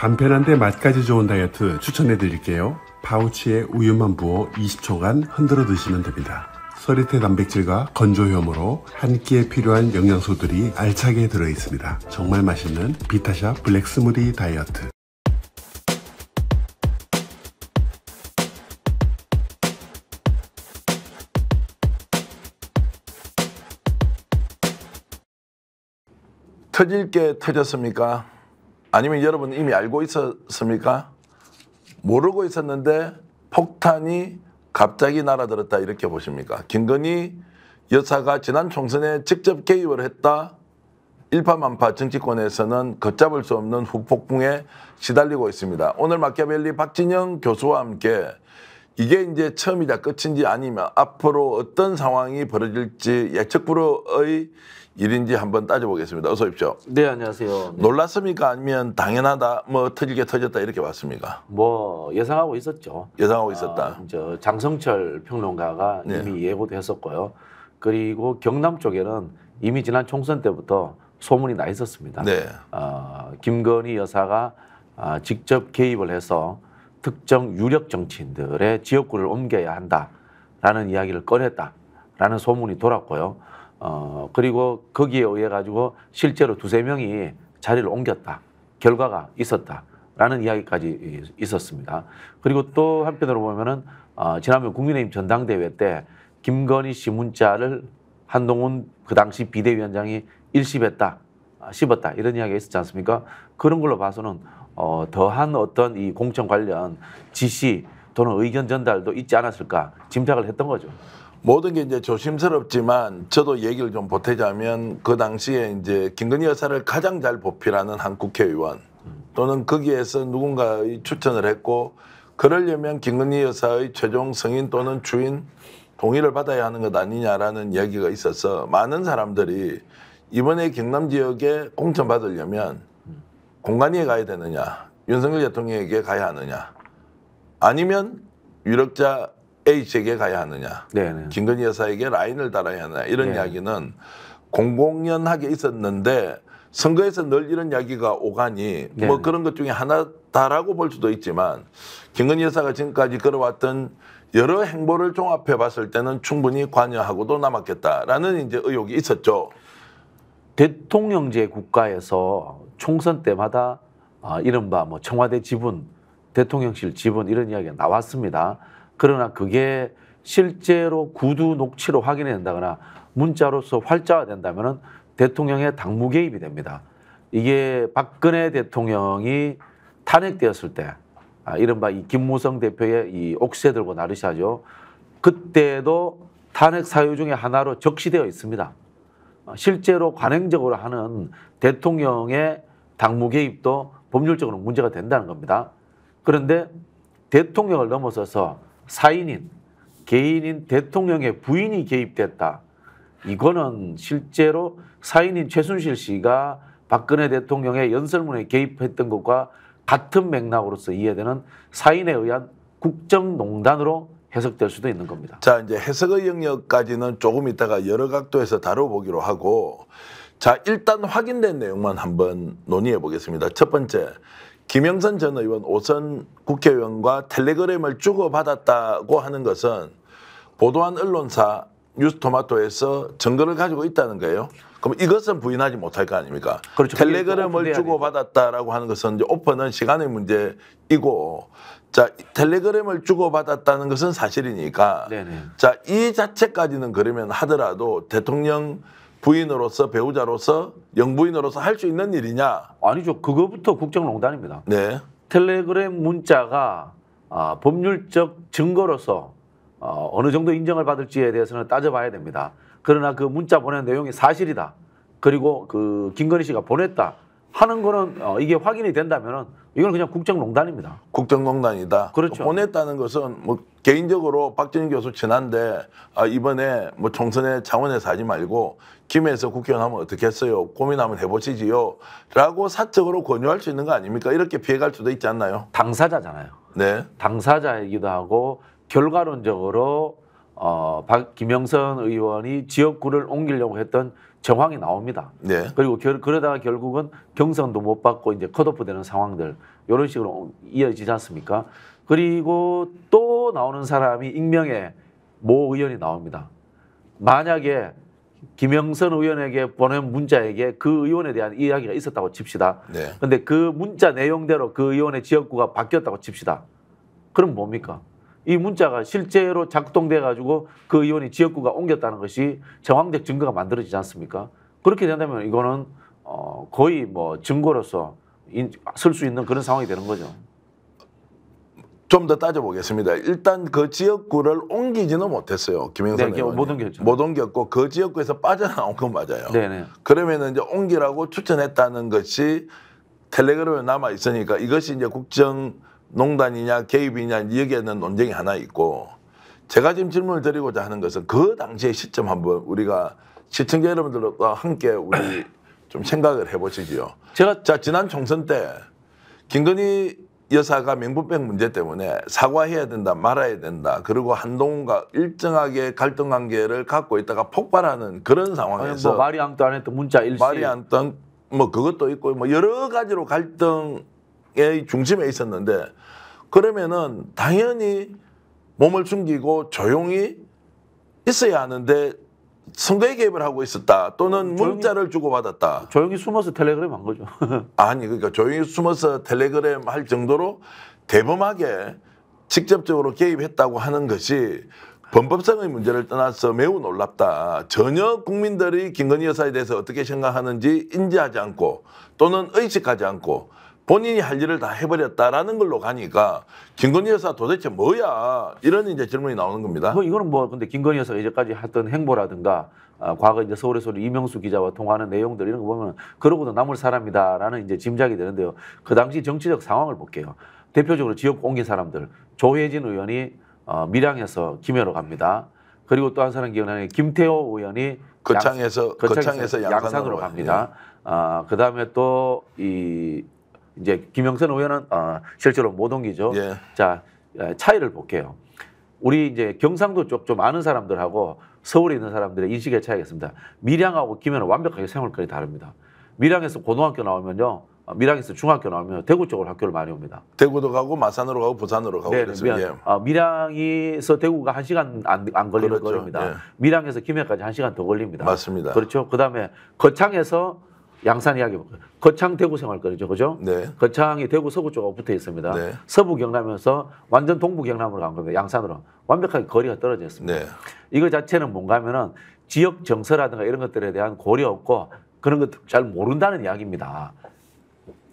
간편한데 맛까지 좋은 다이어트 추천해 드릴게요. 파우치에 우유만 부어 20초간 흔들어 드시면 됩니다. 서리태 단백질과 건조효모로 한 끼에 필요한 영양소들이 알차게 들어있습니다. 정말 맛있는 비타샵 블랙 스무디 다이어트. 터질 게 터졌습니까? 아니면 여러분 이미 알고 있었습니까? 모르고 있었는데 폭탄이 갑자기 날아들었다 이렇게 보십니까? 김건희 여사가 지난 총선에 직접 개입을 했다. 일파만파 정치권에서는 걷잡을 수 없는 후폭풍에 시달리고 있습니다. 오늘 마키아벨리 박진영 교수와 함께 이게 이제 처음이자 끝인지 아니면 앞으로 어떤 상황이 벌어질지 예측 불허의 일인지 한번 따져보겠습니다. 어서 오십시오. 네, 안녕하세요. 네. 놀랐습니까? 아니면 당연하다, 뭐 터지게 터졌다 이렇게 봤습니까? 뭐 예상하고 있었죠. 예상하고 있었다. 저 장성철 평론가가 네. 이미 예고도 했었고요. 그리고 경남 쪽에는 이미 지난 총선 때부터 소문이 나 있었습니다. 네. 김건희 여사가 직접 개입을 해서 특정 유력 정치인들의 지역구를 옮겨야 한다라는 이야기를 꺼냈다라는 소문이 돌았고요. 그리고 거기에 의해 가지고 실제로 두세 명이 자리를 옮겼다. 결과가 있었다라는 이야기까지 있었습니다. 그리고 또 한편으로 보면은 지난번 국민의힘 전당대회 때 김건희 씨 문자를 한동훈 그 당시 비대위원장이 일십했다, 씹었다 이런 이야기가 있었지 않습니까? 그런 걸로 봐서는 더한 어떤 이 공천 관련 지시 또는 의견 전달도 있지 않았을까 짐작을 했던 거죠. 모든 게 이제 조심스럽지만 저도 얘기를 좀 보태자면 그 당시에 이제 김건희 여사를 가장 잘 보필하는 한 국회의원 또는 거기에서 누군가의 추천을 했고 그러려면 김건희 여사의 최종 승인 또는 주인 동의를 받아야 하는 것 아니냐라는 이야기가 있어서 많은 사람들이 이번에 경남 지역에 공천 받으려면 공관위에 가야 되느냐 윤석열 대통령에게 가야 하느냐 아니면 유력자 A씨에게 가야 하느냐 네네. 김건희 여사에게 라인을 달아야 하느냐 이런 네. 이야기는 공공연하게 있었는데 선거에서 늘 이런 이야기가 오가니 네네. 뭐 그런 것 중에 하나다라고 볼 수도 있지만 김건희 여사가 지금까지 걸어왔던 여러 행보를 종합해 봤을 때는 충분히 관여하고도 남았겠다라는 이제 의혹이 있었죠. 대통령제 국가에서 총선 때마다 이른바 뭐 청와대 지분, 대통령실 지분 이런 이야기가 나왔습니다. 그러나 그게 실제로 구두 녹취로 확인된다거나 문자로서 활자화된다면 대통령의 당무 개입이 됩니다. 이게 박근혜 대통령이 탄핵되었을 때 이른바 이 김무성 대표의 이 옥새 들고 나르샤죠. 그때도 탄핵 사유 중에 하나로 적시되어 있습니다. 실제로 관행적으로 하는 대통령의 당무 개입도 법률적으로 문제가 된다는 겁니다. 그런데 대통령을 넘어서서 사인인, 개인인 대통령의 부인이 개입됐다. 이거는 실제로 사인인 최순실 씨가 박근혜 대통령의 연설문에 개입했던 것과 같은 맥락으로서 이해되는 사인에 의한 국정농단으로 해석될 수도 있는 겁니다. 자, 이제 해석의 영역까지는 조금 있다가 여러 각도에서 다뤄보기로 하고 자, 일단 확인된 내용만 한번 논의해 보겠습니다. 첫 번째, 김영선 전 의원 5선 국회의원과 텔레그램을 주고받았다고 하는 것은 보도한 언론사 뉴스토마토에서 증거를 가지고 있다는 거예요. 그럼 이것은 부인하지 못할 거 아닙니까? 그렇죠. 텔레그램을 주고받았다라고 하는 것은 이제 오픈은 시간의 문제이고 자, 텔레그램을 주고받았다는 것은 사실이니까 네네. 자, 이 자체까지는 그러면 하더라도 대통령 부인으로서 배우자로서 영부인으로서 할 수 있는 일이냐? 아니죠. 그거부터 국정농단입니다. 네. 텔레그램 문자가 법률적 증거로서 어느 정도 인정을 받을지에 대해서는 따져봐야 됩니다. 그러나 그 문자 보낸 내용이 사실이다. 그리고 그 김건희 씨가 보냈다 하는 거는 이게 확인이 된다면은 이건 그냥 국정농단입니다. 국정농단이다. 그렇죠. 보냈다는 것은 뭐 개인적으로 박진영 교수 친한데 이번에 뭐 총선의 차원에서 하지 말고 김해에서 국회의원 하면 어떻겠어요? 고민 한번 해보시지요. 라고 사적으로 권유할 수 있는 거 아닙니까? 이렇게 피해갈 수도 있지 않나요? 당사자잖아요. 네. 당사자이기도 하고 결과론적으로 김영선 의원이 지역구를 옮기려고 했던 정황이 나옵니다. 네. 그리고 그러다가 결국은 경선도 못 받고 이제 컷오프되는 상황들 이런 식으로 이어지지 않습니까? 그리고 또 나오는 사람이 익명의 모 의원이 나옵니다. 만약에 김영선 의원에게 보낸 문자에게 그 의원에 대한 이야기가 있었다고 칩시다. 네. 근데 그 문자 내용대로 그 의원의 지역구가 바뀌었다고 칩시다. 그럼 뭡니까? 이 문자가 실제로 작동돼 가지고 그 의원이 지역구가 옮겼다는 것이 정황적 증거가 만들어지지 않습니까? 그렇게 된다면 이거는 거의 뭐 증거로서 쓸 수 있는 그런 상황이 되는 거죠. 좀 더 따져보겠습니다. 일단 그 지역구를 옮기지는 못했어요. 김영선 네, 의원이. 못 옮겼죠. 못 옮겼고 그 지역구에서 빠져나온 건 맞아요. 네네. 그러면은 이제 옮기라고 추천했다는 것이 텔레그램에 남아 있으니까 이것이 이제 국정농단이냐 개입이냐 여기에는 논쟁이 하나 있고, 제가 지금 질문을 드리고자 하는 것은 그 당시의 시점 한번 우리가 시청자 여러분들과 함께 우리 좀 생각을 해보시지요. 자, 지난 총선 때 김건희 여사가 명분백 문제 때문에 사과해야 된다, 말아야 된다. 그리고 한동훈과 일정하게 갈등 관계를 갖고 있다가 폭발하는 그런 상황에서 뭐 마리앙도 안 했던 문자 일시. 마리앙 뭐 그것도 있고 뭐 여러 가지로 갈등의 중심에 있었는데, 그러면은 당연히 몸을 숨기고 조용히 있어야 하는데 선거에 개입을 하고 있었다, 또는 문자를 주고받았다. 조용히 숨어서 텔레그램 한 거죠. 아니 그러니까 조용히 숨어서 텔레그램 할 정도로 대범하게 직접적으로 개입했다고 하는 것이 범법성의 문제를 떠나서 매우 놀랍다. 전혀 국민들이 김건희 여사에 대해서 어떻게 생각하는지 인지하지 않고 또는 의식하지 않고 본인이 할 일을 다 해버렸다라는 걸로 가니까 김건희 여사 도대체 뭐야, 이런 이제 질문이 나오는 겁니다. 이거는 뭐 근데 김건희 여사가 이제까지 했던 행보라든가 과거 이제 서울에서 이명수 기자와 통화하는 내용들 이런 거 보면 그러고도 남을 사람이다라는 이제 짐작이 되는데요. 그 당시 정치적 상황을 볼게요. 대표적으로 지역 옮긴 사람들, 조혜진 의원이 밀양에서 김해로 갑니다. 그리고 또 한 사람 기억나는 김태호 의원이 거창에서 양산으로 갑니다. 예. 그다음에 또 이제 김영선 의원은 실제로 못 옮기죠. 예. 자, 차이를 볼게요. 우리 이제 경상도 쪽 좀 아는 사람들하고 서울에 있는 사람들의 인식의 차이가 있습니다. 밀양하고 김해는 완벽하게 생활권이 다릅니다. 밀양에서 고등학교 나오면요, 밀양에서 중학교 나오면 대구 쪽으로 학교를 많이 옵니다. 대구도 가고 마산으로 가고 부산으로 가고. 네, 그래서 예. 밀양에서 대구가 1시간 안 걸리는 그렇죠. 거리입니다. 예. 밀양에서 김해까지 1시간 더 걸립니다. 맞습니다. 그렇죠. 그다음에 거창에서 양산 이야기 볼까요? 거창 대구 생활거리죠, 그죠? 네. 거창이 대구 서구 쪽하고 붙어 있습니다. 네. 서부 경남에서 완전 동부 경남으로 간 겁니다. 양산으로 완벽하게 거리가 떨어져 있습니다. 네. 이거 자체는 뭔가 하면은 지역 정서라든가 이런 것들에 대한 고려 없고 그런 것 잘 모른다는 이야기입니다.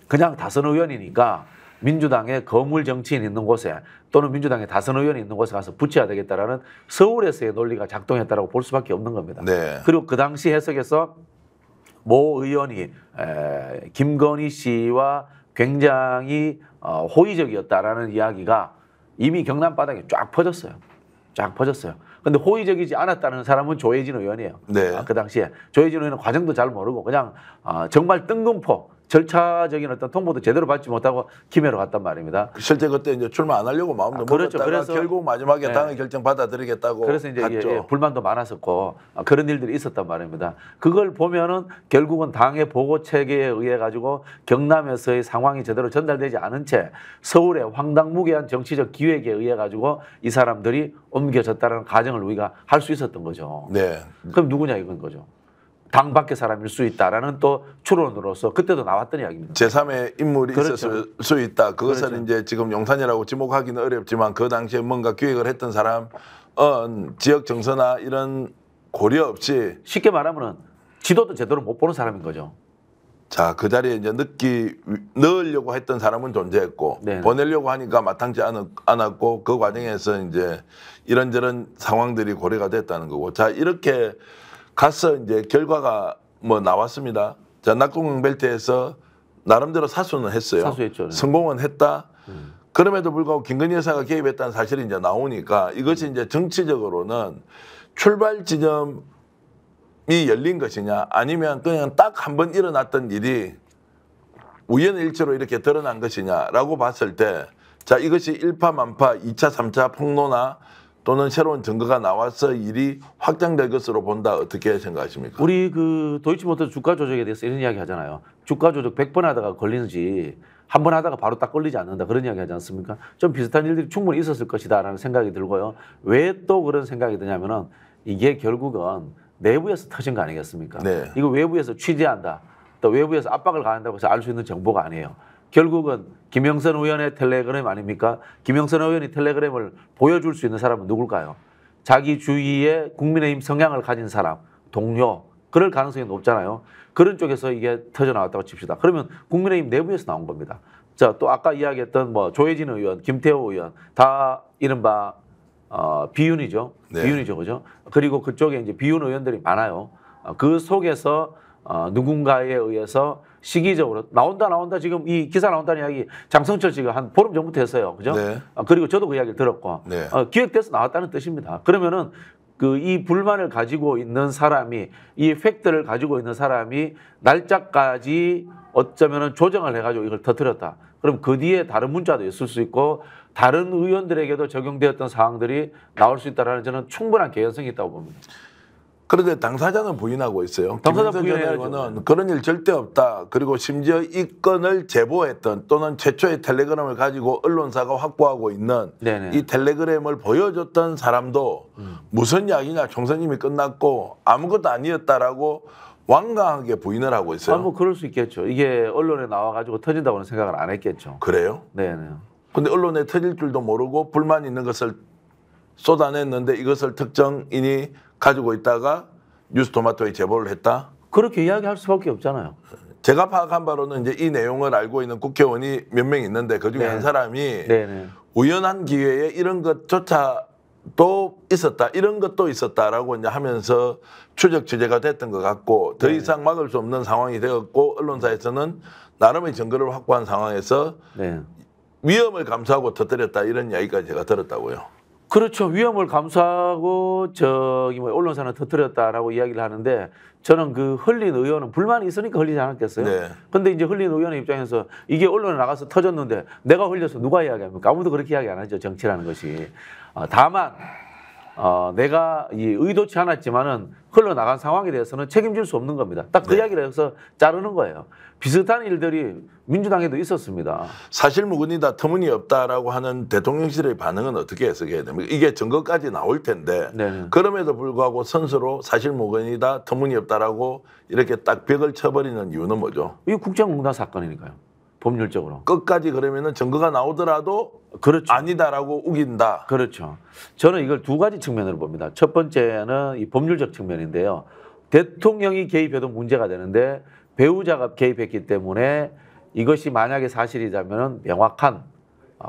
그냥 다선 의원이니까 민주당의 거물 정치인 있는 곳에 또는 민주당의 다선 의원이 있는 곳에 가서 붙여야 되겠다라는 서울에서의 논리가 작동했다라고 볼 수밖에 없는 겁니다. 네. 그리고 그 당시 해석에서 모 의원이 김건희 씨와 굉장히 호의적이었다라는 이야기가 이미 경남 바닥에 쫙 퍼졌어요. 쫙 퍼졌어요. 근데 호의적이지 않았다는 사람은 조혜진 의원이에요. 네. 그 당시에 조혜진 의원은 과정도 잘 모르고 그냥 정말 뜬금포 절차적인 어떤 통보도 제대로 받지 못하고 김해로 갔단 말입니다. 실제 그때 이제 출마 안 하려고 마음도 그렇죠. 먹었다가 그래서 결국 마지막에 네. 당의 결정 받아들이겠다고 그래서 이제 갔죠. 불만도 많았었고 그런 일들이 있었단 말입니다. 그걸 보면은 결국은 당의 보고 체계에 의해 가지고 경남에서의 상황이 제대로 전달되지 않은 채 서울의 황당무계한 정치적 기획에 의해 가지고 이 사람들이 옮겨졌다는 가정을 우리가 할 수 있었던 거죠. 네. 그럼 누구냐 이건 거죠. 당 밖의 사람일 수 있다라는 또 추론으로서 그때도 나왔던 이야기입니다. 제3의 인물이 그렇죠. 있었을 수 있다. 그것을 그렇죠. 이제 지금 용산이라고 지목하기는 어렵지만 그 당시에 뭔가 기획을 했던 사람은 지역 정서나 이런 고려 없이 쉽게 말하면은 지도도 제대로 못 보는 사람인 거죠. 자, 그 자리에 이제 넣으려고 했던 사람은 존재했고 네. 보내려고 하니까 마땅치 않았고 그 과정에서 이제 이런저런 상황들이 고려가 됐다는 거고. 자, 이렇게 가서 이제 결과가 뭐 나왔습니다. 자, 낙동강 벨트에서 나름대로 사수는 했어요. 사수했죠. 네. 성공은 했다. 그럼에도 불구하고 김건희 여사가 개입했다는 사실이 이제 나오니까 이것이 이제 정치적으로는 출발 지점이 열린 것이냐 아니면 그냥 딱 한 번 일어났던 일이 우연일치로 이렇게 드러난 것이냐라고 봤을 때 자, 이것이 일파만파 2차, 3차 폭로나 또는 새로운 증거가 나와서 일이 확장될 것으로 본다. 어떻게 생각하십니까? 우리 그 도이치모터 주가 조작에 대해서 이런 이야기 하잖아요. 주가 조작 100번 하다가 걸리는지 한 번 하다가 바로 딱 걸리지 않는다. 그런 이야기 하지 않습니까? 좀 비슷한 일들이 충분히 있었을 것이다라는 생각이 들고요. 왜 또 그런 생각이 드냐면은 이게 결국은 내부에서 터진 거 아니겠습니까? 네. 이거 외부에서 취재한다. 또 외부에서 압박을 가한다고 해서 알 수 있는 정보가 아니에요. 결국은 김영선 의원의 텔레그램 아닙니까? 김영선 의원이 텔레그램을 보여줄 수 있는 사람은 누굴까요? 자기 주위에 국민의힘 성향을 가진 사람, 동료, 그럴 가능성이 높잖아요. 그런 쪽에서 이게 터져나왔다고 칩시다. 그러면 국민의힘 내부에서 나온 겁니다. 자, 또 아까 이야기했던 뭐 조혜진 의원, 김태호 의원 다 이른바 비윤이죠. 네. 비윤이죠, 그죠? 그리고 그쪽에 이제 비윤 의원들이 많아요. 그 속에서 누군가에 의해서 시기적으로 나온다 지금 이 기사 나온다는 이야기 장성철 씨가 한 보름 전부터 했어요, 그죠? 네. 그리고 저도 그 이야기를 들었고 네. 기획돼서 나왔다는 뜻입니다. 그러면은 그 이 불만을 가지고 있는 사람이 이 팩트를 가지고 있는 사람이 날짜까지 어쩌면은 조정을 해가지고 이걸 터뜨렸다. 그럼 그 뒤에 다른 문자도 있을 수 있고 다른 의원들에게도 적용되었던 사항들이 나올 수 있다라는 저는 충분한 개연성이 있다고 봅니다. 그런데 당사자는 부인하고 있어요. 당사자 김영선 전 부인해야죠. 의원은 그런 일 절대 없다. 그리고 심지어 이 건을 제보했던 또는 최초의 텔레그램을 가지고 언론사가 확보하고 있는 네네. 이 텔레그램을 보여줬던 사람도 무슨 이야기냐, 총선 이미 끝났고 아무것도 아니었다라고 완강하게 부인을 하고 있어요. 뭐 그럴 수 있겠죠. 이게 언론에 나와가지고 터진다고는 생각을 안 했겠죠. 그래요? 네네. 근데 언론에 터질 줄도 모르고 불만 있는 것을 쏟아냈는데 이것을 특정인이 가지고 있다가 뉴스토마토에 제보를 했다? 그렇게 이야기할 수밖에 없잖아요. 제가 파악한 바로는 이제 이 내용을 알고 있는 국회의원이 몇 명 있는데 그중에 네. 한 사람이 네네. 우연한 기회에 이런 것조차도 있었다, 이런 것도 있었다라고 이제 하면서 추적 취재가 됐던 것 같고 더 네. 이상 막을 수 없는 상황이 되었고 언론사에서는 나름의 증거를 확보한 상황에서 네. 위험을 감수하고 터뜨렸다 이런 이야기까지 제가 들었다고요. 그렇죠. 위험을 감수하고 저기 뭐 언론사는 터뜨렸다라고 이야기를 하는데 저는 그 흘린 의원은 불만이 있으니까 흘리지 않았겠어요. 네. 근데 이제 흘린 의원의 입장에서 이게 언론에 나가서 터졌는데 내가 흘려서 누가 이야기합니까? 아무도 그렇게 이야기 안 하죠. 정치라는 것이. 다만 내가 이 의도치 않았지만은 흘러나간 상황에 대해서는 책임질 수 없는 겁니다. 딱 그 네. 이야기를 해서 자르는 거예요. 비슷한 일들이 민주당에도 있었습니다. 사실무근이다, 터무니없다라고 하는 대통령실의 반응은 어떻게 해석해야 됩니까? 이게 증거까지 나올 텐데 네네. 그럼에도 불구하고 선수로 사실무근이다, 터무니없다라고 이렇게 딱 벽을 쳐버리는 이유는 뭐죠? 이게 국정농단 사건이니까요. 법률적으로. 끝까지 그러면은 증거가 나오더라도 그렇죠. 아니다라고 우긴다. 그렇죠. 저는 이걸 두 가지 측면으로 봅니다. 첫 번째는 이 법률적 측면인데요. 대통령이 개입해도 문제가 되는데 배우자가 개입했기 때문에 이것이 만약에 사실이라면 명확한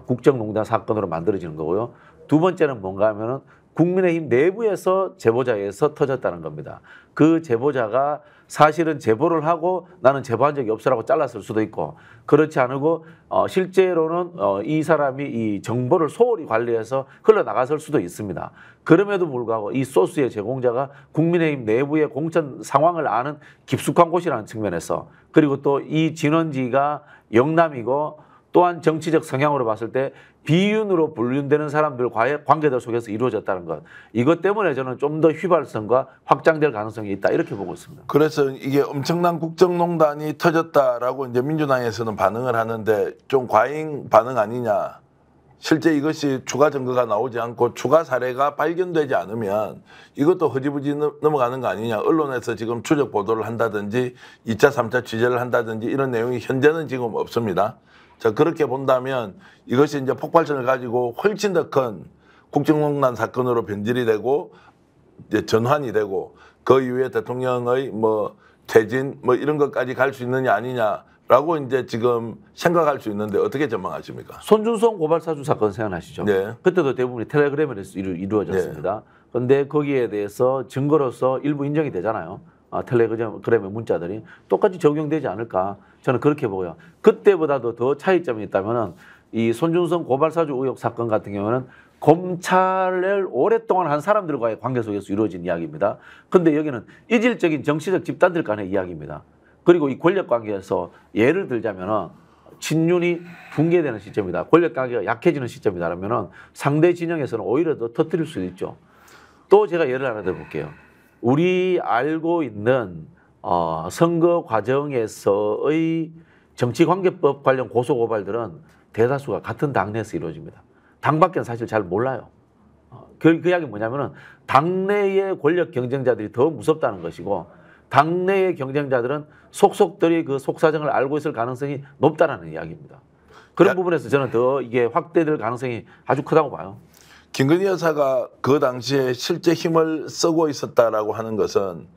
국정농단 사건으로 만들어지는 거고요. 두 번째는 뭔가 하면은 국민의힘 내부에서 제보자에 의해서 터졌다는 겁니다. 그 제보자가 사실은 제보를 하고 나는 제보한 적이 없어라고 잘랐을 수도 있고 그렇지 않고 실제로는 이 사람이 이 정보를 소홀히 관리해서 흘러나갔을 수도 있습니다. 그럼에도 불구하고 이 소스의 제공자가 국민의힘 내부의 공천 상황을 아는 깊숙한 곳이라는 측면에서 그리고 또 이 진원지가 영남이고 또한 정치적 성향으로 봤을 때 비윤으로 분류되는 사람들과의 관계들 속에서 이루어졌다는 것. 이것 때문에 저는 좀 더 휘발성과 확장될 가능성이 있다 이렇게 보고 있습니다. 그래서 이게 엄청난 국정농단이 터졌다라고 이제 민주당에서는 반응을 하는데 좀 과잉 반응 아니냐. 실제 이것이 추가 증거가 나오지 않고 추가 사례가 발견되지 않으면 이것도 흐지부지 넘어가는 거 아니냐. 언론에서 지금 추적 보도를 한다든지 2차, 3차 취재를 한다든지 이런 내용이 현재는 지금 없습니다. 자, 그렇게 본다면 이것이 이제 폭발성을 가지고 훨씬 더 큰 국정농단 사건으로 변질이 되고 이제 전환이 되고 그 이후에 대통령의 뭐 퇴진 뭐 이런 것까지 갈 수 있느냐 아니냐라고 이제 지금 생각할 수 있는데 어떻게 전망하십니까? 손준성 고발사주 사건 생각나시죠? 네. 그때도 대부분이 텔레그램에서 이루어졌습니다. 그런데 거기에 대해서 증거로서 일부 인정이 되잖아요. 텔레그램의 문자들이 똑같이 적용되지 않을까 저는 그렇게 보고요. 그때보다도 더 차이점이 있다면은 이 손준성 고발사주 의혹 사건 같은 경우는 검찰을 오랫동안 한 사람들과의 관계 속에서 이루어진 이야기입니다. 그런데 여기는 이질적인 정치적 집단들 간의 이야기입니다. 그리고 이 권력 관계에서 예를 들자면은 친윤이 붕괴되는 시점이다. 권력 관계가 약해지는 시점이다라면은 상대 진영에서는 오히려 더 터뜨릴 수도 있죠. 또 제가 예를 하나 들어볼게요. 우리 알고 있는 선거 과정에서의 정치관계법 관련 고소고발들은 대다수가 같은 당내에서 이루어집니다. 당밖에는 사실 잘 몰라요. 그 이야기 뭐냐면은 당내의 권력 경쟁자들이 더 무섭다는 것이고 당내의 경쟁자들은 속속들이 그 속사정을 알고 있을 가능성이 높다라는 이야기입니다. 그런 부분에서 저는 더 이게 확대될 가능성이 아주 크다고 봐요. 김건희 여사가 그 당시에 실제 힘을 쓰고 있었다라고 하는 것은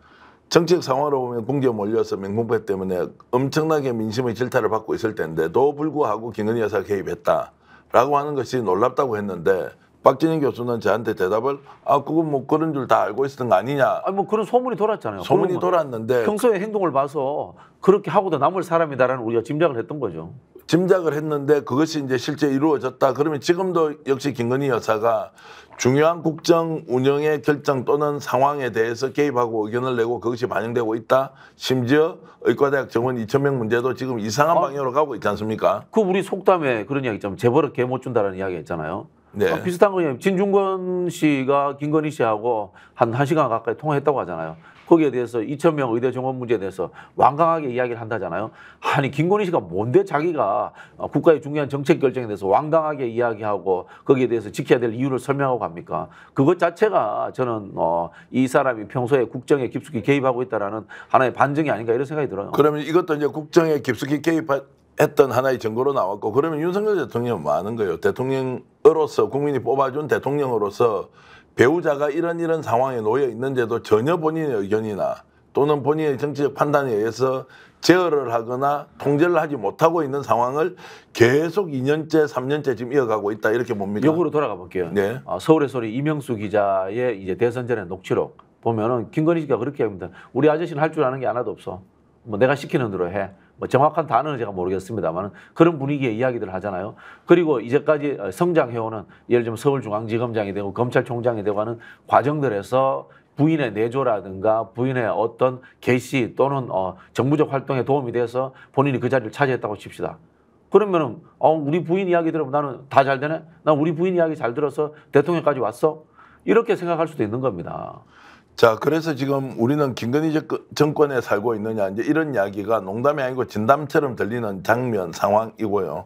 정치적 상황으로 보면 궁지에 몰려서 맹공배 때문에 엄청나게 민심의 질타를 받고 있을 텐데도 불구하고 김건희 여사가 개입했다라고 하는 것이 놀랍다고 했는데 박진영 교수는 저한테 대답을 그건 뭐 그런 줄 다 알고 있었던 거 아니냐. 아니 뭐 그런 소문이 돌았잖아요. 소문이 돌았는데 평소에 행동을 봐서 그렇게 하고도 남을 사람이다라는 우리가 짐작을 했던 거죠. 짐작을 했는데 그것이 이제 실제 이루어졌다. 그러면 지금도 역시 김건희 여사가 중요한 국정 운영의 결정 또는 상황에 대해서 개입하고 의견을 내고 그것이 반영되고 있다. 심지어 의과대학 정원 2,000명 문제도 지금 이상한 방향으로 가고 있지 않습니까? 그 우리 속담에 그런 이야기 있잖아요. 재벌은 개 못 준다라는 이야기 있잖아요. 네. 비슷한 거예요. 진중권 씨가 김건희 씨하고 한 1시간 가까이 통화했다고 하잖아요. 거기에 대해서 2,000명 의대 정원 문제에 대해서 완강하게 이야기를 한다잖아요. 아니 김건희 씨가 뭔데 자기가 국가의 중요한 정책 결정에 대해서 완강하게 이야기하고 거기에 대해서 지켜야 될 이유를 설명하고 갑니까? 그것 자체가 저는 이 사람이 평소에 국정에 깊숙이 개입하고 있다라는 하나의 반증이 아닌가 이런 생각이 들어요. 그러면 이것도 이제 국정에 깊숙이 개입했던 하나의 증거로 나왔고 그러면 윤석열 대통령은 뭐 하는 거예요? 대통령으로서 국민이 뽑아준 대통령으로서 배우자가 이런 상황에 놓여 있는데도 전혀 본인의 의견이나 또는 본인의 정치적 판단에 의해서 제어를 하거나 통제를 하지 못하고 있는 상황을 계속 2년째, 3년째 지금 이어가고 있다 이렇게 봅니까? 역으로 돌아가 볼게요. 네. 서울의 소리 이명수 기자의 이제 대선 전에 녹취록 보면은 김건희 씨가 그렇게 합니다. 우리 아저씨는 할 줄 아는 게 하나도 없어. 뭐 내가 시키는 대로 해. 뭐 정확한 단어는 제가 모르겠습니다만 그런 분위기의 이야기들을 하잖아요. 그리고 이제까지 성장해오는 예를 들면 서울중앙지검장이 되고 검찰총장이 되고 하는 과정들에서 부인의 내조라든가 부인의 어떤 개시 또는 정부적 활동에 도움이 돼서 본인이 그 자리를 차지했다고 칩시다. 그러면은 우리 부인 이야기 들으면 나는 다 잘 되네? 난 우리 부인 이야기 잘 들어서 대통령까지 왔어? 이렇게 생각할 수도 있는 겁니다. 자, 그래서 지금 우리는 김건희 정권에 살고 있느냐 이제 이런 이야기가 농담이 아니고 진담처럼 들리는 장면 상황이고요.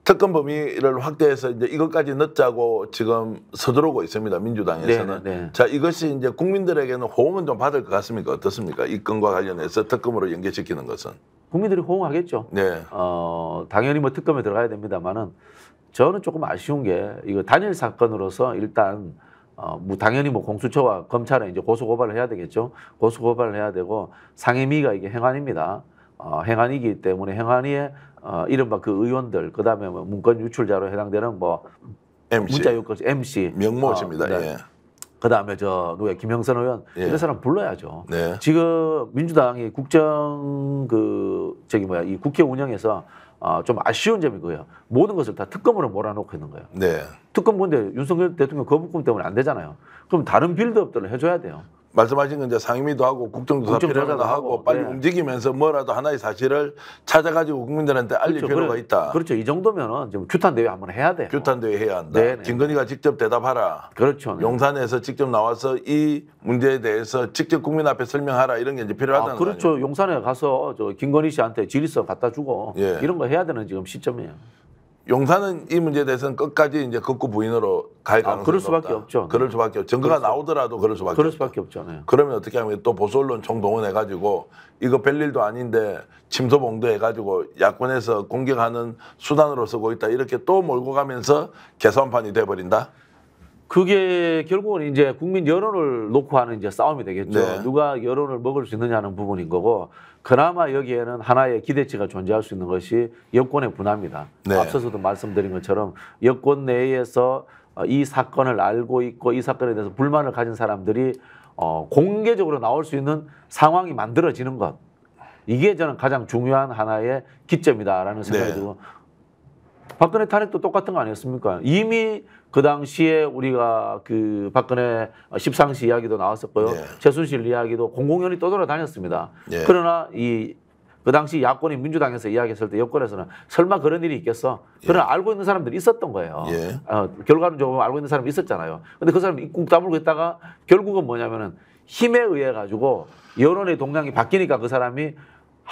특검 범위를 확대해서 이제 이것까지 넣자고 지금 서두르고 있습니다. 민주당에서는. 네. 자, 이것이 이제 국민들에게는 호응은 좀 받을 것 같습니까? 어떻습니까? 이 건과 관련해서 특검으로 연계시키는 것은. 국민들이 호응하겠죠. 네. 당연히 뭐 특검에 들어가야 됩니다만은 저는 조금 아쉬운 게 이거 단일 사건으로서 일단 뭐 당연히 뭐 공수처와 검찰은 이제 고소 고발을 해야 되겠죠. 고소 고발을 해야 되고 상임위가 이게 행안입니다. 행안이기 때문에 행안위에 이른바 그 의원들 그다음에 뭐 문건 유출자로 해당되는 뭐 MC. 문자 요건 MC 명모십니다. 예. 그다음에 누가 김영선 의원 예. 이런 사람 불러야죠. 네. 지금 민주당이 국정 이 국회 운영에서 좀 아쉬운 점이 그거예요. 모든 것을 다 특검으로 몰아놓고 있는 거예요. 네. 특검 뭔데 윤석열 대통령 거부권 때문에 안 되잖아요. 그럼 다른 빌드업들을 해줘야 돼요. 말씀하신 건 이제 상임위도 하고 국정조사도 하고 빨리 네. 움직이면서 뭐라도 하나의 사실을 찾아가지고 국민들한테 알릴 필요가 있다. 그렇죠. 이 정도면은 지금 규탄 대회 한번 해야 돼요. 규탄 대회 해야 한다. 네네. 김건희가 직접 대답하라. 그렇죠. 네. 용산에서 직접 나와서 이 문제에 대해서 직접 국민 앞에 설명하라 이런 게 이제 필요하다는 거죠. 그렇죠. 용산에 가서 김건희 씨한테 질의서 갖다 주고 예. 이런 거 해야 되는 지금 시점이에요. 용산은 이 문제에 대해서는 끝까지 이제 극구 부인으로 갈 가능성이 그럴 수밖에 없다. 없죠. 그럴 수밖에 없죠. 증거가 나오더라도 그럴 수밖에 없죠. 네. 그러면 어떻게 하면 또 보수 언론 총동원해가지고 이거 별일도 아닌데 침소봉도 해가지고 야권에서 공격하는 수단으로 쓰고 있다 이렇게 또 몰고 가면서 개선판이 돼버린다. 그게 결국은 이제 국민 여론을 놓고 하는 이제 싸움이 되겠죠. 네. 누가 여론을 먹을 수 있느냐는 부분인 거고 그나마 여기에는 하나의 기대치가 존재할 수 있는 것이 여권의 분화입니다. 네. 앞서서도 말씀드린 것처럼 여권 내에서 이 사건을 알고 있고 이 사건에 대해서 불만을 가진 사람들이 공개적으로 나올 수 있는 상황이 만들어지는 것. 이게 저는 가장 중요한 하나의 기점이다라는 생각이 네. 들고 박근혜 탄핵도 똑같은 거 아니었습니까? 이미 그 당시에 우리가 그 박근혜 십상시 이야기도 나왔었고요. 네. 최순실 이야기도 공공연히 떠돌아다녔습니다. 네. 그러나 이 그 당시 야권이 민주당에서 이야기했을 때 여권에서는 설마 그런 일이 있겠어? 그런 알고 있는 사람들이 있었던 거예요. 예. 결과는 조금 알고 있는 사람이 있었잖아요. 근데 그 사람이 꾹 다물고 있다가 결국은 뭐냐면은 힘에 의해 가지고 여론의 동향이 바뀌니까 그 사람이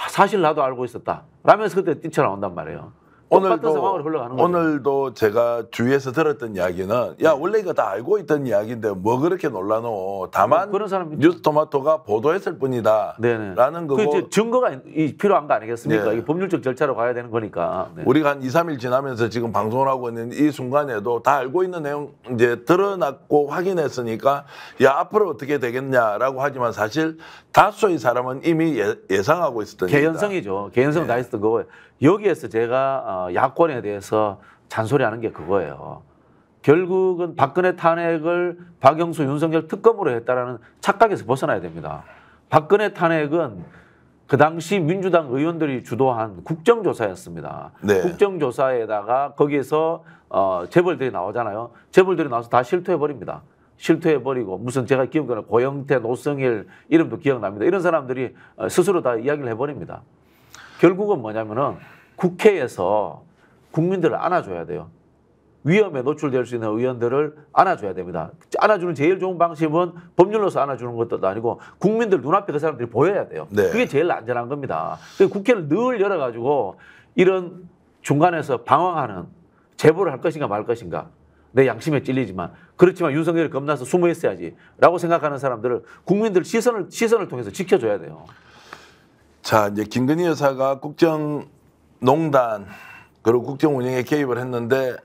사실 나도 알고 있었다 라면서 그때 뛰쳐나온단 말이에요. 똑같은 상황으로 흘러가는 거죠. 오늘도 제가 주위에서 들었던 이야기는 야 원래 이거 다 알고 있던 이야기인데 뭐 그렇게 놀라노. 다만 그런 사람이 뉴스토마토가 보도했을 뿐이다. 네네. 라는 거고. 그 증거가 필요한 거 아니겠습니까? 네. 이게 법률적 절차로 가야 되는 거니까. 네. 우리가 한 2, 3일 지나면서 지금 방송을 하고 있는 이 순간에도 다 알고 있는 내용 이제 드러났고 확인했으니까 야 앞으로 어떻게 되겠냐라고 하지만 사실 다수의 사람은 이미 예상하고 있었던 일이다. 개연성이죠. 개연성 다 있었던 거고요. 여기에서 제가 야권에 대해서 잔소리하는 게 그거예요. 결국은 박근혜 탄핵을 박영수, 윤석열 특검으로 했다라는 착각에서 벗어나야 됩니다. 박근혜 탄핵은 그 당시 민주당 의원들이 주도한 국정조사였습니다. 네. 국정조사에다가 거기에서 재벌들이 나오잖아요. 재벌들이 나와서 다 실토해버립니다. 실토해버리고 무슨 제가 기억나는 고영태, 노성일 이름도 기억납니다. 이런 사람들이 스스로 다 이야기를 해버립니다. 결국은 뭐냐면은 국회에서 국민들을 안아줘야 돼요. 위험에 노출될 수 있는 의원들을 안아줘야 됩니다. 안아주는 제일 좋은 방식은 법률로서 안아주는 것도 아니고 국민들 눈앞에 그 사람들이 보여야 돼요. 네. 그게 제일 안전한 겁니다. 국회를 늘 열어가지고 이런 중간에서 방황하는 제보를 할 것인가 말 것인가 내 양심에 찔리지만 그렇지만 윤석열이 겁나서 숨어 있어야지 라고 생각하는 사람들을 국민들 시선을 통해서 지켜줘야 돼요. 자, 이제 김건희 여사가 국정농단 그리고 국정 운영에 개입을 했는데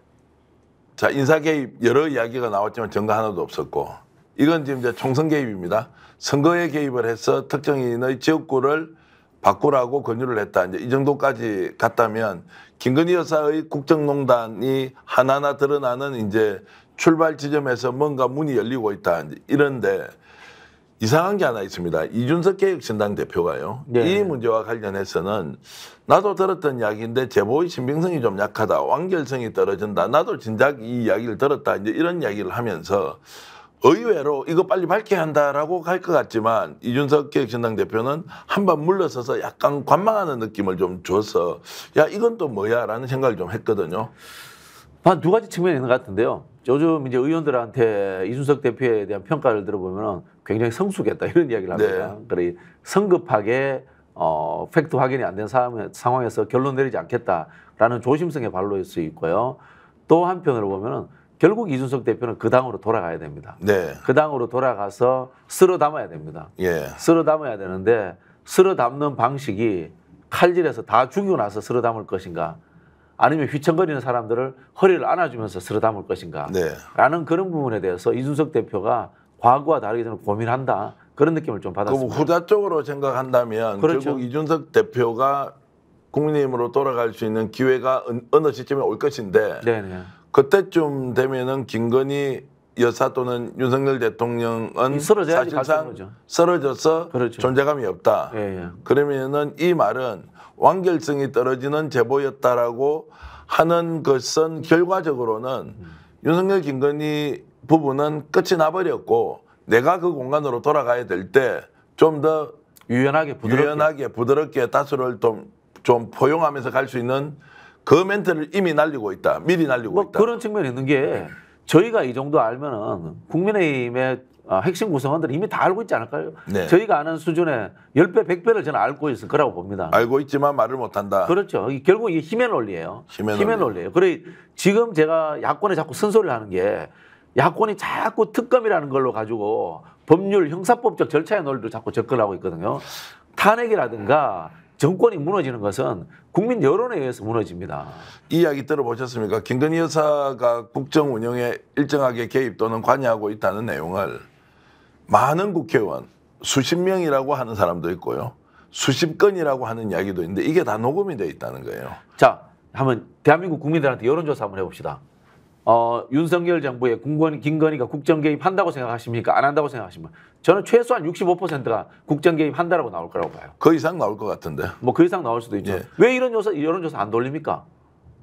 자, 인사 개입 여러 이야기가 나왔지만 증거 하나도 없었고 이건 지금 이제 총선 개입입니다. 선거에 개입을 해서 특정인의 지역구를 바꾸라고 권유를 했다. 이제 이 정도까지 갔다면 김건희 여사의 국정농단이 하나하나 드러나는 이제 출발 지점에서 뭔가 문이 열리고 있다. 이런데 이상한 게 하나 있습니다. 이준석 개혁신당 대표가요. 네. 이 문제와 관련해서는 나도 들었던 이야기인데 제보의 신빙성이 좀 약하다. 완결성이 떨어진다. 나도 진작 이 이야기를 들었다. 이제 이런 이야기를 하면서 의외로 이거 빨리 밝혀야 한다라고 할 것 같지만 이준석 개혁신당 대표는 한번 물러서서 약간 관망하는 느낌을 좀 줘서 야 이건 또 뭐야 라는 생각을 좀 했거든요. 한 두 가지 측면이 있는 것 같은데요. 요즘 이제 의원들한테 이준석 대표에 대한 평가를 들어보면 굉장히 성숙했다 이런 이야기를 합니다. 네. 그래 성급하게 팩트 확인이 안 된 상황에서 결론 내리지 않겠다라는 조심성의 발로일 수 있고요. 또 한편으로 보면은 결국 이준석 대표는 그 당으로 돌아가야 됩니다. 네. 그 당으로 돌아가서 쓸어 담아야 됩니다. 예. 쓸어 담아야 되는데 쓸어 담는 방식이 칼질해서 다 죽이고 나서 쓸어 담을 것인가 아니면 휘청거리는 사람들을 허리를 안아주면서 쓸어 담을 것인가 네. 라는 그런 부분에 대해서 이준석 대표가 과거와 다르게 저는 고민한다 그런 느낌을 좀 그 받았습니다. 후자 쪽으로 생각한다면 그렇죠. 결국 이준석 대표가 국민의힘으로 돌아갈 수 있는 기회가 어느 시점에 올 것인데 네네. 그때쯤 되면은 김건희 여사 또는 윤석열 대통령은 쓰러져야지 갈 수 있는 사실상 거죠. 쓰러져서 그렇죠. 존재감이 없다. 예, 예. 그러면은 이 말은 완결성이 떨어지는 제보였다라고 하는 것은 결과적으로는 윤석열 김건희 부분은 끝이 나버렸고 내가 그 공간으로 돌아가야 될 때 좀 더 유연하게 부드럽게 다수를 좀 포용하면서 갈 수 있는 그 멘트를 이미 날리고 있다. 미리 날리고 뭐 있다. 그런 측면이 있는 게 저희가 이 정도 알면은 국민의힘의 핵심 구성원들이 이미 다 알고 있지 않을까요? 네. 저희가 아는 수준의 10배, 100배를 저는 알고 있을 거라고 봅니다. 알고 있지만 말을 못한다. 그렇죠. 결국 이게 힘의 논리예요. 힘의 논리예요. 그래 지금 제가 야권에 자꾸 쓴소리를 하는 게 야권이 자꾸 특검이라는 걸로 가지고 법률 형사법적 절차의 논리로 자꾸 접근하고 있거든요. 탄핵이라든가 정권이 무너지는 것은 국민 여론에 의해서 무너집니다. 이 이야기 들어보셨습니까? 김건희 여사가 국정 운영에 일정하게 개입 또는 관여하고 있다는 내용을 많은 국회의원, 수십 명이라고 하는 사람도 있고요. 수십 건이라고 하는 이야기도 있는데 이게 다 녹음이 돼 있다는 거예요. 자, 한번 대한민국 국민들한테 여론조사 한번 해봅시다. 윤석열 정부의 김건희가 국정 개입한다고 생각하십니까? 안 한다고 생각하십니까? 저는 최소한 65%가 국정 개입한다라고 나올 거라고 봐요. 그 이상 나올 것 같은데. 뭐 그 이상 나올 수도 있죠. 예. 왜 이런 여론조사 안 돌립니까?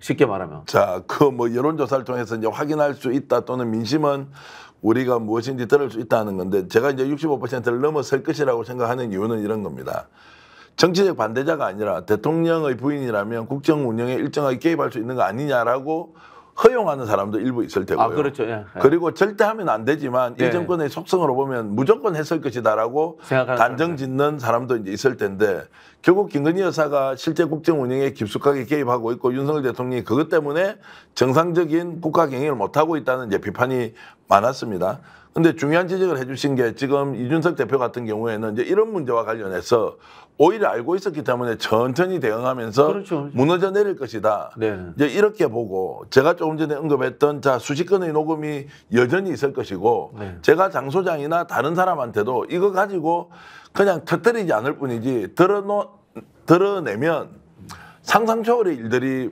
쉽게 말하면. 자, 그 뭐 여론조사를 통해서 이제 확인할 수 있다 또는 민심은 우리가 무엇인지 들을 수 있다는 건데 제가 이제 65%를 넘어설 것이라고 생각하는 이유는 이런 겁니다. 정치적 반대자가 아니라 대통령의 부인이라면 국정 운영에 일정하게 개입할 수 있는 거 아니냐라고 허용하는 사람도 일부 있을 테고요. 아, 그렇죠. 예, 예. 그리고 절대 하면 안 되지만 예. 이 정권의 속성으로 보면 무조건 했을 것이다라고 단정 짓는 사람도 이제 있을 텐데 결국 김건희 여사가 실제 국정 운영에 깊숙하게 개입하고 있고 윤석열 대통령이 그것 때문에 정상적인 국가 경영을 못하고 있다는 이제 비판이 많았습니다. 근데 중요한 지적을 해주신 게 지금 이준석 대표 같은 경우에는 이제 이런 문제와 관련해서 오히려 알고 있었기 때문에 천천히 대응하면서 그렇죠. 무너져 내릴 것이다. 네. 이제 이렇게 보고 제가 조금 전에 언급했던 자 수십 건의 녹음이 여전히 있을 것이고 네. 제가 장 소장이나 다른 사람한테도 이거 가지고 그냥 터뜨리지 않을 뿐이지 드러내면 상상 초월의 일들이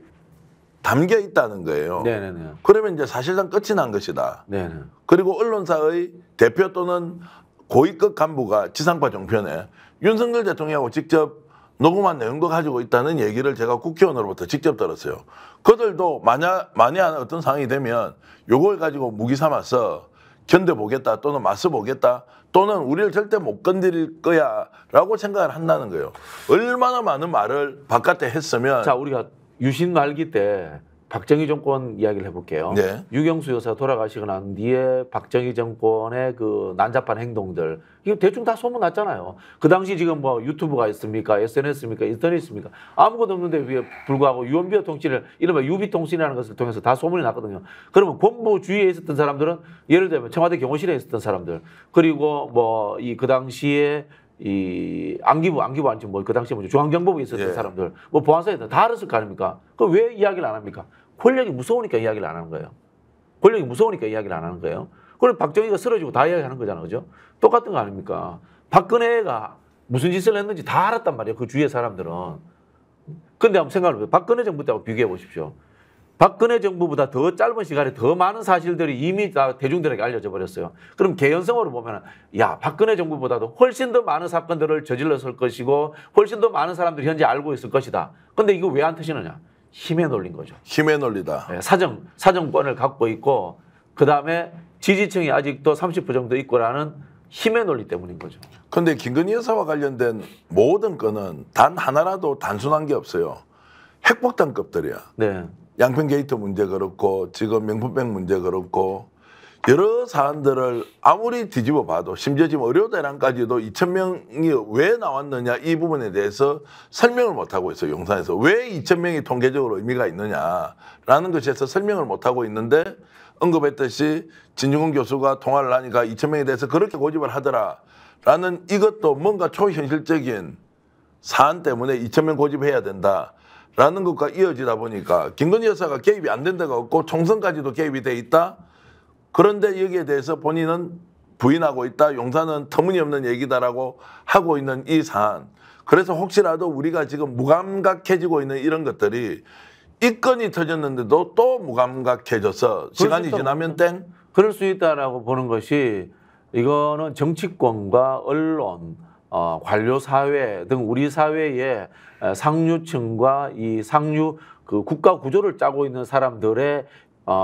담겨 있다는 거예요. 네네네. 그러면 이제 사실상 끝이 난 것이다. 네네. 그리고 언론사의 대표 또는 고위급 간부가 지상파 종편에 윤석열 대통령하고 직접 녹음한 내용도 가지고 있다는 얘기를 제가 국회의원으로부터 직접 들었어요. 그들도 만에 하나 어떤 상황이 되면 요걸 가지고 무기 삼아서 견뎌보겠다 또는 맞서보겠다 또는 우리를 절대 못 건드릴 거야 라고 생각을 한다는 거예요. 얼마나 많은 말을 바깥에 했으면 자, 우리가 유신 말기 때 박정희 정권 이야기를 해볼게요. 네. 유경수 여사 돌아가시고 난 뒤에 박정희 정권의 그 난잡한 행동들 이거 대충 다 소문났잖아요. 그 당시 지금 뭐 유튜브가 있습니까? SNS입니까? 인터넷 있습니까? 아무것도 없는데 왜 불구하고 유언비어 통신을 이른바 유비통신이라는 것을 통해서 다 소문이 났거든요. 그러면 권부 주위에 있었던 사람들은 예를 들면 청와대 경호실에 있었던 사람들 그리고 뭐 이 그 당시에 이 안기부 아니지 뭐 그 당시에 뭐죠 중앙정보부에 있었던 예. 사람들 사람들 뭐 보안사에 다 알았을 거 아닙니까? 그 왜 이야기를 안 합니까? 권력이 무서우니까 이야기를 안 하는 거예요. 권력이 무서우니까 이야기를 안 하는 거예요. 그럼 박정희가 쓰러지고 다 이야기하는 거잖아요, 그죠? 똑같은 거 아닙니까? 박근혜가 무슨 짓을 했는지 다 알았단 말이에요. 그 주위의 사람들은. 근데 한번 생각을 해보세요. 박근혜 정부 때하고 비교해 보십시오. 박근혜 정부보다 더 짧은 시간에 더 많은 사실들이 이미 다 대중들에게 알려져 버렸어요. 그럼 개연성으로 보면 야 박근혜 정부보다도 훨씬 더 많은 사건들을 저질렀을 것이고 훨씬 더 많은 사람들이 현재 알고 있을 것이다. 근데 이거 왜 안 터지느냐? 힘에 놀린 거죠. 힘의 논리다. 네, 사정권을 갖고 있고 그다음에 지지층이 아직도 30% 정도 있고라는 힘의 논리 때문인 거죠. 그런데 김건희 여사와 관련된 모든 건은 단 하나라도 단순한 게 없어요. 핵폭탄급들이야. 네. 양평 게이트 문제 그렇고 지금 명품백 문제 그렇고 여러 사안들을 아무리 뒤집어 봐도 심지어 지금 의료대란까지도 2,000명이 왜 나왔느냐 이 부분에 대해서 설명을 못하고 있어요. 용산에서. 왜 2,000명이 통계적으로 의미가 있느냐라는 것에서 설명을 못하고 있는데 언급했듯이 진중권 교수가 통화를 하니까 2,000명에 대해서 그렇게 고집을 하더라라는 이것도 뭔가 초현실적인 사안 때문에 2,000명 고집해야 된다라는 것과 이어지다 보니까 김건희 여사가 개입이 안 된 데가 없고 총선까지도 개입이 돼 있다. 그런데 여기에 대해서 본인은 부인하고 있다. 용산은 터무니없는 얘기다라고 하고 있는 이 사안. 그래서 혹시라도 우리가 지금 무감각해지고 있는 이런 것들이 이 건이 터졌는데도 또 무감각해져서 시간이 지나면 땡? 그럴 수 있다라고 보는 것이 이거는 정치권과 언론, 관료 사회 등 우리 사회의 상류층과 이 상류 그 국가 구조를 짜고 있는 사람들의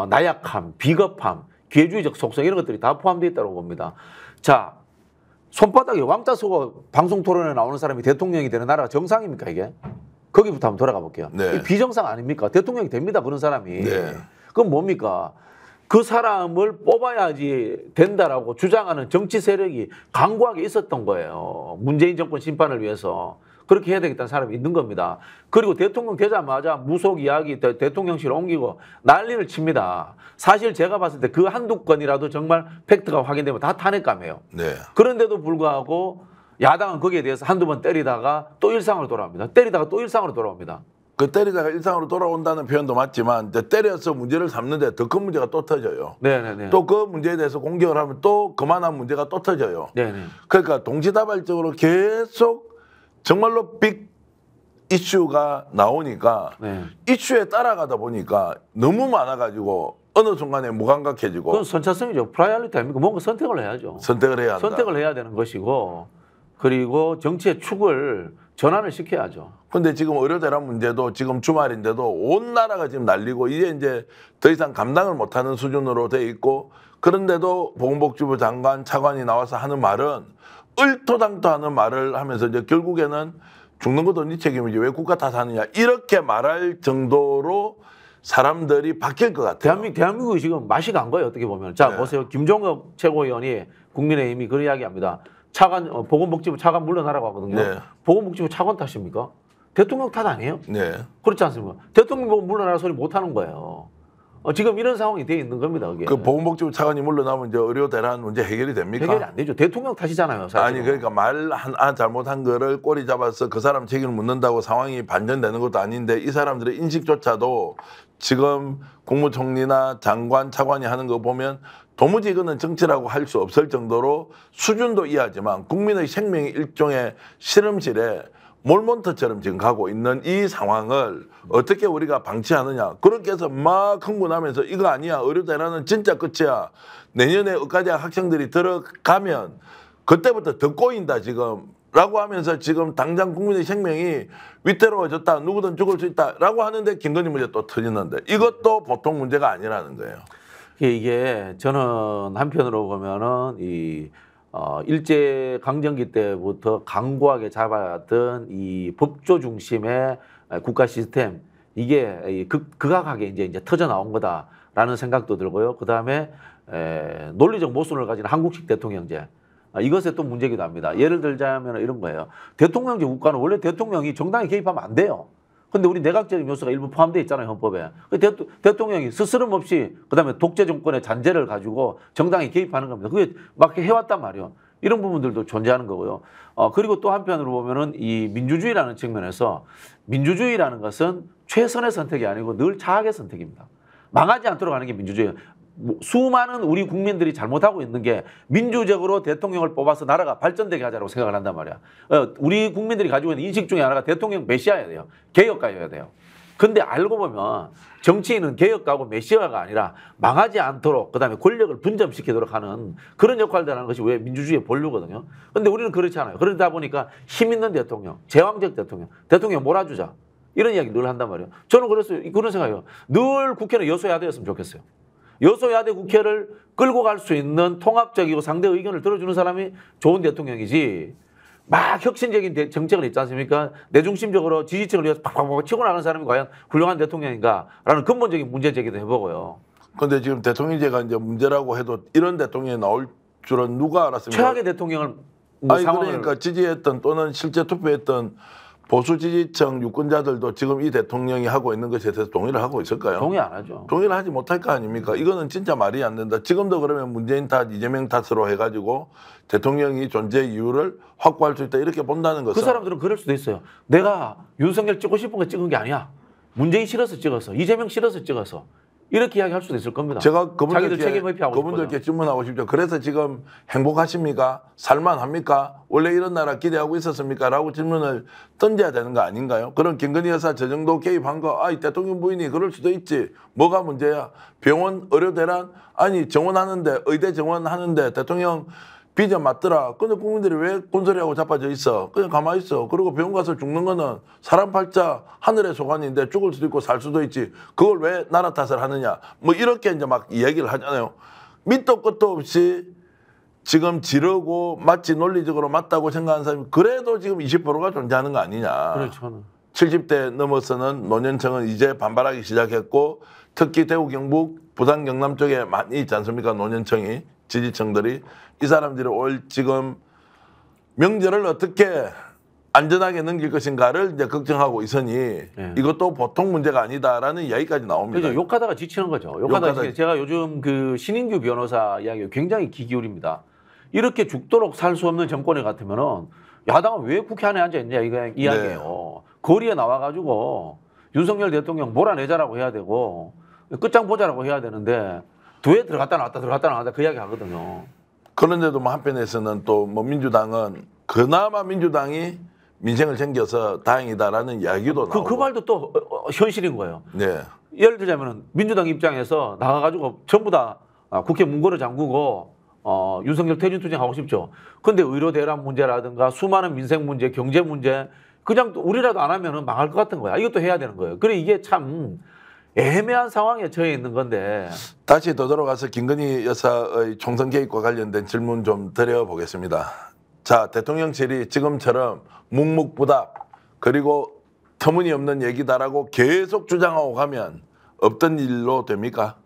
나약함, 비겁함, 기회주의적 속성 이런 것들이 다 포함되어 있다고 봅니다. 자, 손바닥에 왕자 쓰고 방송 토론에 나오는 사람이 대통령이 되는 나라가 정상입니까 이게? 거기부터 한번 돌아가 볼게요. 네. 이 비정상 아닙니까? 대통령이 됩니다 그런 사람이. 네. 그럼 뭡니까? 그 사람을 뽑아야지 된다라고 주장하는 정치 세력이 강고하게 있었던 거예요. 문재인 정권 심판을 위해서. 그렇게 해야 되겠다는 사람이 있는 겁니다. 그리고 대통령 되자마자 무속 이야기 대통령실 옮기고 난리를 칩니다. 사실 제가 봤을 때 그 한두 건이라도 정말 팩트가 확인되면 다 탄핵감이에요. 네. 그런데도 불구하고 야당은 거기에 대해서 한두 번 때리다가 또 일상으로 돌아옵니다. 때리다가 또 일상으로 돌아옵니다. 그 때리다가 일상으로 돌아온다는 표현도 맞지만 이제 때려서 문제를 삼는데 더 큰 문제가 또 터져요. 네네네. 또 그 문제에 대해서 공격을 하면 또 그만한 문제가 또 터져요. 네네. 그러니까 동시다발적으로 계속 정말로 빅 이슈가 나오니까 네. 이슈에 따라가다 보니까 너무 많아가지고 어느 순간에 무감각해지고 그건 선차성이죠. 프라이어리티 아닙니까? 뭔가 선택을 해야죠. 선택을 해야 한다. 선택을 해야 되는 것이고 그리고 정치의 축을 전환을 시켜야죠. 근데 지금 의료대란 문제도 지금 주말인데도 온 나라가 지금 난리고 이제 더 이상 감당을 못하는 수준으로 돼 있고 그런데도 보건복지부 장관 차관이 나와서 하는 말은 을토당토하는 말을 하면서 이제 결국에는 죽는 것도 네 책임이지 왜 국가 탓하느냐 이렇게 말할 정도로 사람들이 바뀔 것 같아요. 대한민국이 지금 맛이 간 거예요. 어떻게 보면. 자 네. 보세요. 김종혁 최고위원이 국민의힘이 그런 이야기합니다. 차관 보건복지부 차관 물러나라고 하거든요. 네. 보건복지부 차관 탓입니까? 대통령 탓 아니에요? 네. 그렇지 않습니까? 대통령 보고 물러나라 소리 못 하는 거예요. 지금 이런 상황이 돼 있는 겁니다. 그게. 그 보건복지부 차관이 물러나면 이제 의료 대란 문제 해결이 됩니까? 해결이 안 되죠. 대통령 탓이잖아요. 사실은. 아니 그러니까 말 하나 잘못한 거를 꼬리 잡아서 그 사람 책임을 묻는다고 상황이 반전되는 것도 아닌데 이 사람들의 인식조차도 지금 국무총리나 장관, 차관이 하는 거 보면 도무지 이거는 정치라고 할 수 없을 정도로 수준도 이해하지만 국민의 생명이 일종의 실험실에 몰몬트처럼 지금 가고 있는 이 상황을 어떻게 우리가 방치하느냐. 그렇게 해서 막 흥분하면서 이거 아니야. 의료대란은 진짜 끝이야. 내년에 의과대학 학생들이 들어가면 그때부터 더 꼬인다 지금. 라고 하면서 지금 당장 국민의 생명이 위태로워졌다. 누구든 죽을 수 있다. 라고 하는데 김건희 문제 또 터지는데 이것도 보통 문제가 아니라는 거예요. 이게 저는 한편으로 보면은 일제 강점기 때부터 강고하게 잡아왔던 이 법조 중심의 국가 시스템 이게 극악하게 이제 터져 나온 거다라는 생각도 들고요. 그 다음에 논리적 모순을 가진 한국식 대통령제 이것에 또 문제기도 합니다. 예를 들자면 이런 거예요. 대통령제 국가는 원래 대통령이 정당에 개입하면 안 돼요. 근데 우리 내각적인 요소가 일부 포함되어 있잖아요, 헌법에. 대통령이 스스럼 없이 그다음에 독재 정권의 잔재를 가지고 정당에 개입하는 겁니다. 그게 막 해왔단 말이에요. 이런 부분들도 존재하는 거고요. 그리고 또 한편으로 보면은 이 민주주의라는 측면에서 민주주의라는 것은 최선의 선택이 아니고 늘 차악의 선택입니다. 망하지 않도록 하는 게 민주주의예요. 수많은 우리 국민들이 잘못하고 있는 게 민주적으로 대통령을 뽑아서 나라가 발전되게 하자고 생각을 한단 말이야. 우리 국민들이 가지고 있는 인식 중에 하나가 대통령 메시아여야 돼요. 개혁가여야 돼요. 근데 알고 보면 정치인은 개혁가고 메시아가 아니라 망하지 않도록 그다음에 권력을 분점시키도록 하는 그런 역할을 하는 것이 왜 민주주의의 본류거든요. 근데 우리는 그렇지 않아요. 그러다 보니까 힘 있는 대통령, 제왕적 대통령 몰아주자. 이런 이야기 늘 한단 말이에요. 저는 그래서 그런 생각이에요. 늘 국회는 여소야대였으면 좋겠어요. 여소야대 국회를 끌고 갈 수 있는 통합적이고 상대 의견을 들어주는 사람이 좋은 대통령이지 막 혁신적인 정책을 있지 않습니까? 내중심적으로 지지층을 위해서 팍팍팍 치고 나가는 사람이 과연 훌륭한 대통령인가라는 근본적인 문제 제기도 해보고요. 그런데 지금 대통령제가 이제 문제라고 해도 이런 대통령이 나올 줄은 누가 알았습니까? 최악의 대통령을 아니 그러니까 지지했던 또는 실제 투표했던 보수 지지층 유권자들도 지금 이 대통령이 하고 있는 것에 대해서 동의를 하고 있을까요? 동의 안 하죠. 동의를 하지 못할 거 아닙니까? 이거는 진짜 말이 안 된다. 지금도 그러면 문재인 탓, 이재명 탓으로 해가지고 대통령이 존재 이유를 확보할 수 있다 이렇게 본다는 것은 그 사람들은 그럴 수도 있어요. 내가 윤석열 찍고 싶은 거 찍은 게 아니야. 문재인 싫어서 찍어서, 이재명 싫어서 찍어서. 이렇게 이야기할 수도 있을 겁니다. 제가 그분들께 질문하고 싶죠. 그래서 지금 행복하십니까? 살만합니까? 원래 이런 나라 기대하고 있었습니까? 라고 질문을 던져야 되는 거 아닌가요? 그럼 김건희 여사 저 정도 개입한 거, 이 대통령 부인이 그럴 수도 있지. 뭐가 문제야? 병원 의료 대란? 아니 정원하는데 의대 정원하는데 대통령 비전 맞더라. 근데 국민들이 왜 곤소리하고 자빠져 있어? 그냥 가만히 있어. 그리고 병원 가서 죽는 거는 사람 팔자 하늘의 소관인데 죽을 수도 있고 살 수도 있지. 그걸 왜 나라 탓을 하느냐. 뭐 이렇게 이제 막 얘기를 하잖아요. 밑도 끝도 없이 지금 지르고 마치 논리적으로 맞다고 생각하는 사람이 그래도 지금 20%가 존재하는 거 아니냐. 그렇죠. 70대 넘어서는 노년층은 이제 반발하기 시작했고 특히 대구 경북 부산 경남 쪽에 많이 있지 않습니까? 노년층이 지지층들이 이 사람들이 올 지금 명절을 어떻게 안전하게 넘길 것인가를 이제 걱정하고 있으니 이것도 보통 문제가 아니다라는 이야기까지 나옵니다. 그렇죠. 욕하다가 지치는 거죠. 욕하다가 제가 요즘 그 신인규 변호사 이야기 굉장히 귀 기울입니다. 이렇게 죽도록 살 수 없는 정권에 같으면은 야당은 왜 국회 안에 앉아 있냐 이야기예요. 거리에 나와가지고 윤석열 대통령 몰아내자라고 해야 되고 끝장 보자라고 해야 되는데 왜 들어갔다 나왔다 그 이야기 하거든요. 그런데도 뭐 한편에서는 또 뭐 민주당은 그나마 민주당이 민생을 챙겨서 다행이다라는 이야기도 나오고. 그 말도 또 현실인 거예요. 네. 예를 들자면 민주당 입장에서 나가가지고 전부 다 국회 문고를 잠그고 윤석열 퇴진투쟁하고 싶죠. 근데 의료 대란 문제라든가 수많은 민생 문제, 경제 문제 그냥 우리라도 안 하면은 망할 것 같은 거야. 이것도 해야 되는 거예요. 그래 이게 참 애매한 상황에 처해 있는 건데. 다시 되돌아가서 김건희 여사의 총선 개입과 관련된 질문 좀 드려보겠습니다. 자, 대통령실이 지금처럼 묵묵부답 그리고 터무니없는 얘기다라고 계속 주장하고 가면 없던 일로 됩니까?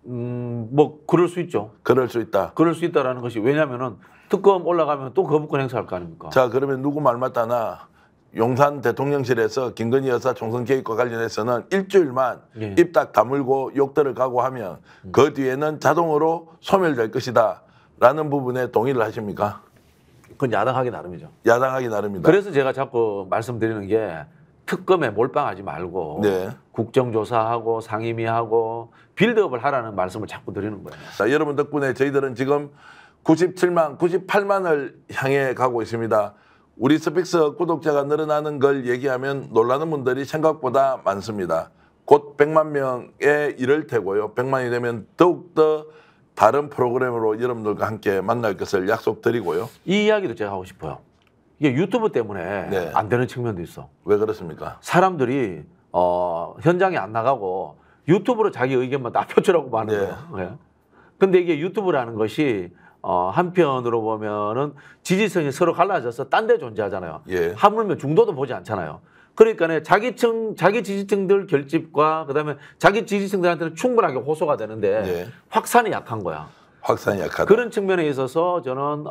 뭐 그럴 수 있죠. 그럴 수 있다. 그럴 수 있다라는 것이 왜냐하면은 특검 올라가면 또 거부권 행사할 거 아닙니까? 자, 그러면 누구 말 맞다나 용산 대통령실에서 김건희 여사 총선 개입과 관련해서는 일주일만 예. 입 딱 다물고 욕들을 각오하면 그 뒤에는 자동으로 소멸될 것이다 라는 부분에 동의를 하십니까? 그건 야당하기 나름이죠. 야당하기 나름이다. 그래서 제가 자꾸 말씀드리는 게 특검에 몰빵하지 말고 네. 국정조사하고 상임위하고 빌드업을 하라는 말씀을 자꾸 드리는 거예요. 자, 여러분 덕분에 저희들은 지금 97만, 98만을 향해 가고 있습니다. 우리 스픽스 구독자가 늘어나는 걸 얘기하면 놀라는 분들이 생각보다 많습니다. 곧 100만 명에 이를 테고요. 100만이 되면 더욱더 다른 프로그램으로 여러분들과 함께 만날 것을 약속드리고요. 이 이야기도 제가 하고 싶어요. 이게 유튜브 때문에 네. 안 되는 측면도 있어. 왜 그렇습니까? 사람들이 현장에 안 나가고 유튜브로 자기 의견만 다 표출하고 하는 네. 거예요. 네. 근데 이게 유튜브라는 것이 한편으로 보면은 지지층이 서로 갈라져서 딴 데 존재하잖아요. 예. 하물며 중도도 보지 않잖아요. 그러니까 자기 지지층들 결집과 그다음에 자기 지지층들한테는 충분하게 호소가 되는데 예. 확산이 약한 거야. 확산이 약하다. 그런 측면에 있어서 저는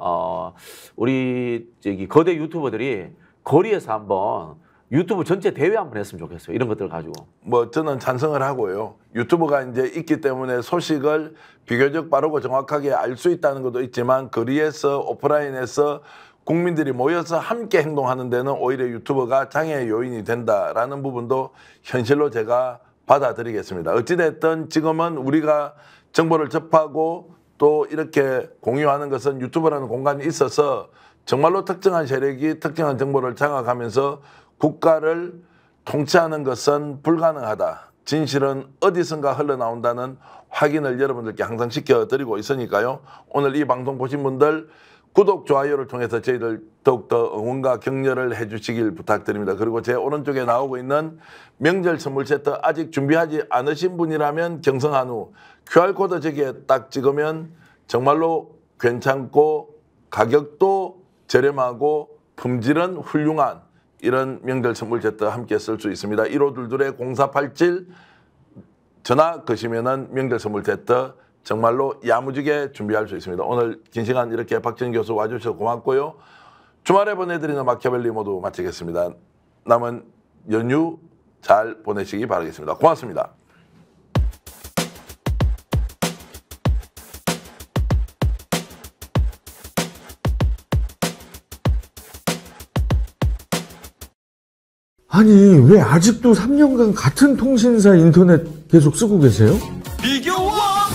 우리 거대 유튜버들이 거리에서 한번 유튜브 전체 대회 한번 했으면 좋겠어요. 이런 것들 가지고. 뭐 저는 찬성을 하고요. 유튜브가 이제 있기 때문에 소식을 비교적 빠르고 정확하게 알 수 있다는 것도 있지만 거리에서 오프라인에서 국민들이 모여서 함께 행동하는 데는 오히려 유튜버가 장애 요인이 된다라는 부분도 현실로 제가 받아들이겠습니다. 어찌됐든 지금은 우리가 정보를 접하고 또 이렇게 공유하는 것은 유튜브라는 공간이 있어서 정말로 특정한 세력이 특정한 정보를 장악하면서 국가를 통치하는 것은 불가능하다. 진실은 어디선가 흘러나온다는 확인을 여러분들께 항상 시켜드리고 있으니까요. 오늘 이 방송 보신 분들 구독, 좋아요를 통해서 저희들 더욱더 응원과 격려를 해주시길 부탁드립니다. 그리고 제 오른쪽에 나오고 있는 명절 선물 세트 아직 준비하지 않으신 분이라면 경성한우 QR코드 저기에 딱 찍으면 정말로 괜찮고 가격도 저렴하고 품질은 훌륭한 이런 명절 선물 세트 함께 쓸 수 있습니다. 1522-0487 전화 거시면은 명절 선물 세트 정말로 야무지게 준비할 수 있습니다. 오늘 긴 시간 이렇게 박진 교수 와주셔서 고맙고요. 주말에 보내드리는 마키아벨리 모두 마치겠습니다. 남은 연휴 잘 보내시기 바라겠습니다. 고맙습니다. 아니 왜 아직도 3년간 같은 통신사 인터넷 계속 쓰고 계세요?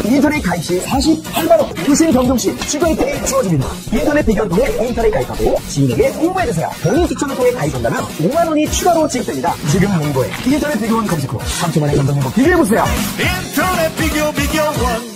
인터넷 가입 시 48만원, 교신 변경 시 추가 혜택이 주어집니다. 인터넷 비교를 통해 인터넷 가입하고 지인에게 홍보해주세요. 본인 추천을 통해 가입한다면 5만원이 추가로 지급됩니다. 지금 홍보에 인터넷 비교원 검색 후 3초만에 감정 행복 비교해보세요. 인터넷 비교원.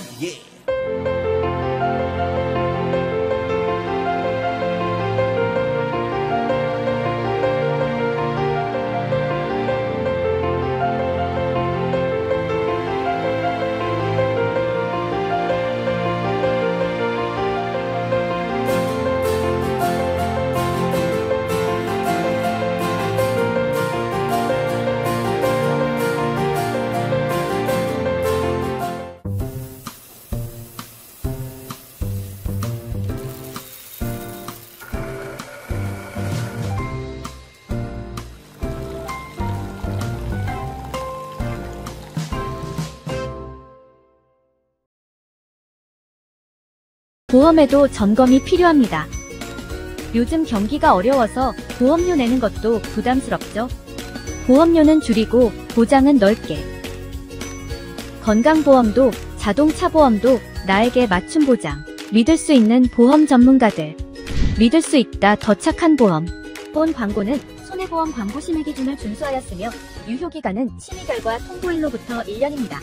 보험에도 점검이 필요합니다. 요즘 경기가 어려워서 보험료 내는 것도 부담스럽죠. 보험료는 줄이고 보장은 넓게. 건강보험도 자동차보험도 나에게 맞춤 보장. 믿을 수 있는 보험 전문가들. 믿을 수 있다 더 착한 보험. 본 광고는 손해보험 광고 심의 기준을 준수하였으며 유효기간은 심의 결과 통보일로부터 1년입니다.